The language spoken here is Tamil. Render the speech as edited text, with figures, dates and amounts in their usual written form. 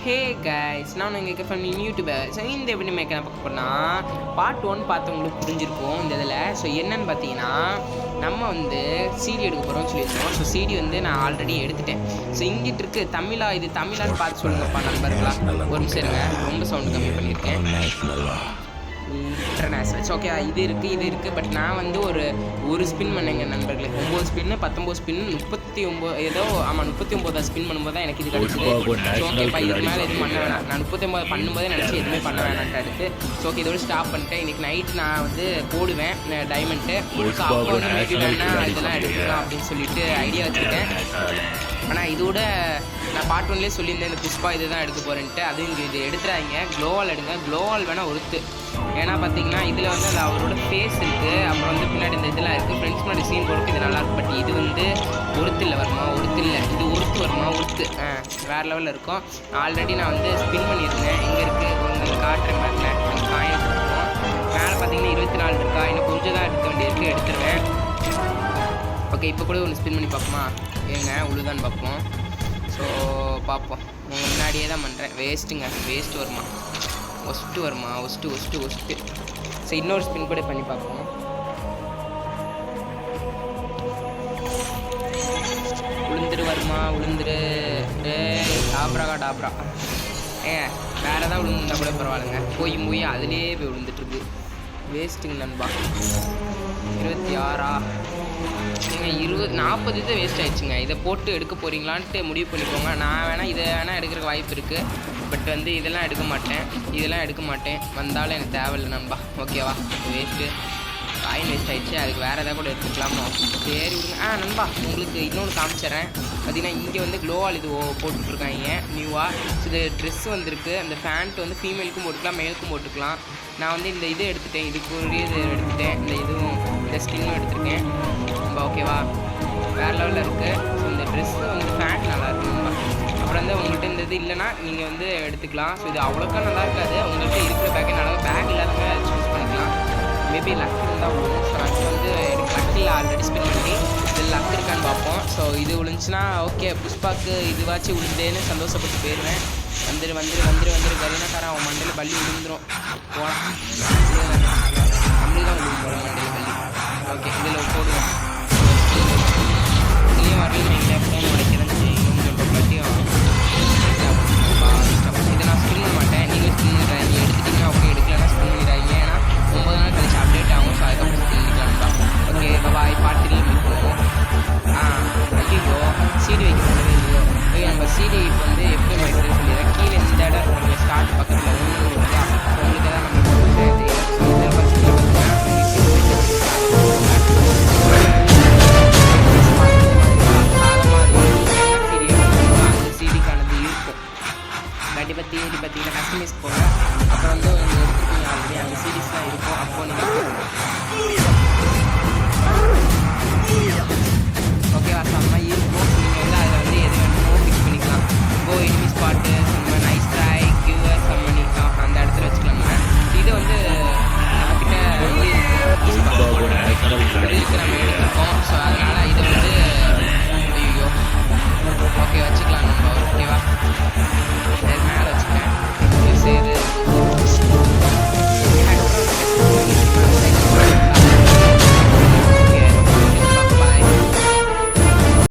ஹே கைஸ், நான் உங்கள் கேஃபன் யூடியூபர். ஸோ இந்த எப்படி மேக் என்ன பார்க்க போனால் பார்ட் 1 பார்த்தவங்களுக்கு புரிஞ்சிருக்கும் இந்த இதில். ஸோ என்னென்னு பார்த்தீங்கன்னா, நம்ம வந்து சிடி எடுக்க போகிறோம்னு சொல்லியிருக்கோம். ஸோ சிடி வந்து நான் ஆல்ரெடி எடுத்துட்டேன். ஸோ இங்கிட்டு இருக்குது தமிழா, இது தமிழான்னு பார்த்து சொல்லுங்கப்பா நண்பர்களா. ஒரு நிமிஷம் இருங்க, ரொம்ப சவுண்டு கம்மி பண்ணியிருக்கேன். இன்டர்நேஷ்னல் ஓகே, இது இருக்குது. பட் நான் வந்து ஒரு ஸ்பின் பண்ணேங்க நண்பர்களே. 9 ஸ்பின்னு 19 ஸ்பின் 39 ஏதோ, ஆமாம் 39 ஸ்பின் பண்ணும்போது தான் எனக்கு இது கிடச்சிது. ஸோ ஓகேப்பா, இதுக்கு மேலே எதுவும் பண்ண வேணாம். நான் 39 பண்ணும்போதே நினச்சி எதுவுமே பண்ண வேணான்ட்டு அடுத்து. ஸோ ஓகே, இதோட ஸ்டாப் பண்ணிட்டேன். இன்றைக்கி நைட்டு நான் வந்து போடுவேன் டைமண்ட்டு. ஸோ அப்போ வந்து மேபி வேணால் இதெல்லாம் எடுத்துக்கலாம் அப்படின்னு சொல்லிட்டு ஐடியா வச்சுருக்கேன். ஆனால் இதோட நான் பார்ட் 1லேயே சொல்லியிருந்தேன், இந்த புஷ்பா இது தான் எடுக்க போகிறேன்ட்டு. அது இங்கே இது எடுத்துறாங்க. க்ளோவால் எடுங்க. க்ளோவால் வேணால் ஒருத்து. ஏன்னா பார்த்தீங்கன்னா இதில் வந்து அது அவரோட ஃபேஸ் இருக்குது, அப்புறம் வந்து பின்னாடி இந்த இதெல்லாம் இருக்குது. ஃப்ரெண்ட்ஸ் முன்னாடி சீன் போடுறதுக்கு இது நல்லாயிருக்கும். பட் இது வந்து ஒருத்தில் வருமா, ஒருத்தில் இது ஒருத்து வருமா, ஒருத்து வேறு லெவலில் இருக்கும். ஆல்ரெடி நான் வந்து ஸ்பின் பண்ணியிருந்தேன். எங்கே இருக்குது உங்களுக்கு காட்டுற மாதிரில காயின் இருக்கும். மேலே பார்த்தீங்கன்னா 24 இருக்கா, இன்னும் கொஞ்சம் தான் எடுக்க வேண்டியிருக்கு. எடுத்துருவேன். ஓகே, இப்போ கூட ஒன்று ஸ்பின் பண்ணி பார்ப்போமா? ஏங்க உழுதான்னு பார்ப்போம். ஸோ பார்ப்போம். உங்கள் முன்னாடியே தான் பண்ணுறேன். வேஸ்ட்டுங்க, வேஸ்ட்டு வருமா, ஒஸ்ட்டு வருமா, ஒஸ்ட்டு. ஸோ இன்னொரு ஸ்பின் கூட பண்ணி பார்ப்போம். உளுந்துரு வருமா, உளுந்துரு டாப்ரா வேறு ஏதாவது விழுந்துருந்தா கூட பரவாயில்லைங்க. போய் அதுலேயே போய் விழுந்துட்டுருக்கு. வேஸ்ட்டுங்க நண்பா. 26 20 40 இது வேஸ்ட் ஆகிடுச்சுங்க. இதை போட்டு எடுக்க போகிறீங்களான்ட்டு முடிவு பண்ணிக்கோங்க. நான் இதை வேணால் எடுக்கிறக்கு வாய்ப்பு இருக்குது. பட் வந்து இதெல்லாம் எடுக்க மாட்டேன். வந்தாலும் எனக்கு தேவையில்லை நண்பா. ஓகேவா, வேஸ்ட்டு காயின் வேஸ்ட் ஆகிடுச்சு. அதுக்கு வேறு எதாவது கூட எடுத்துக்கலாமா? சரி விடுங்க. நண்பா, உங்களுக்கு இன்னொன்று காமிச்சிட்றேன். பார்த்தீங்கன்னா இங்கே வந்து க்ளோவால் இது போட்டுட்ருக்காங்க நியூவாக. ஸோ இது ட்ரெஸ் வந்துருக்கு. அந்த பேண்ட் வந்து ஃபீமேலுக்கும் போட்டுக்கலாம், மேலுக்கும் போட்டுக்கலாம். நான் வந்து இந்த இது எடுத்துட்டேன், இதுக்குரிய இது எடுத்துட்டேன். இந்த ஸ்கின்னும் எடுத்துருக்கேன் நண்பா. ஓகேவா, வேறு லெவலில் இருக்குது. ஸோ இந்த ட்ரெஸ்ஸு வந்து பேண்ட் நல்லா இருக்குங்கப்பா. அப்புறம் வந்து உங்கள்கிட்ட இந்த இது இல்லைன்னா நீங்கள் வந்து எடுத்துக்கலாம். ஸோ இது அவ்வளோக்கா நல்லா இருக்காது. உங்கள்கிட்ட இருக்கிற பேக்கே நல்லா, பேக் இல்லாதவங்க சூஸ் பண்ணிக்கலாம். மேபி லக் இருந்தால் போகும். ஸோ அது வந்து எனக்கு லக்கில் ஆல்ரெடி ஸ்பெண்ட் பண்ணி இதில் லக் இருக்கான்னு பார்ப்போம். ஸோ இது விழுந்துச்சுன்னா ஓகே, புஷ்பாக்கு இதுவாச்சும் விழுந்தேன்னு சந்தோஷப்பட்டு போயிடுவேன். வந்துரு கருணாக்காரன் அவன் மண்டையில் பள்ளி விழுந்துடும். போகலாம், நம்மளே தான் விழுந்து போகலாம் மண்டையில் பள்ளி. ஓகே, இதில் போடுவோம். இதுலேயும் வரலையும் எங்கள் ஃபோன் உடைக்கிறேன்னு செய்யணும் பட்டியும். இதை நான் ஸ்பின் பண்ண மாட்டேன், நீங்களும் ஸ்பின் பண்ணுறேன். நீங்கள் எடுத்துட்டிங்கன்னா ஓகே, எடுக்கலன்னா ஸ்பின் பண்ணிடுறாங்க. ஏன்னா 9 நாள் கழிச்சு அப்டேட் ஆகும். ஸோ அதுக்கப்புறம் ஸ்பின் பண்ணிக்கலாம். ஓகே பாய், பார்ட் 3 மீட் பண்ணுவோம். ஐயோ சிடி வைக்க முடியவே இல்லையோ. ஓகே, நம்ம சிடி வந்து எப்படி வைக்கிறது சொல்லிடுறேன். கீழே இந்த இடம் உங்களுக்கு ஸ்டார்ட் பக்கத்தில் ஒன்று இருக்கா, உங்களுக்கு தான் நம்ம கண்டிப்பாக தேடி பார்த்தீங்கன்னா கஸ்டமைஸ் போங்க.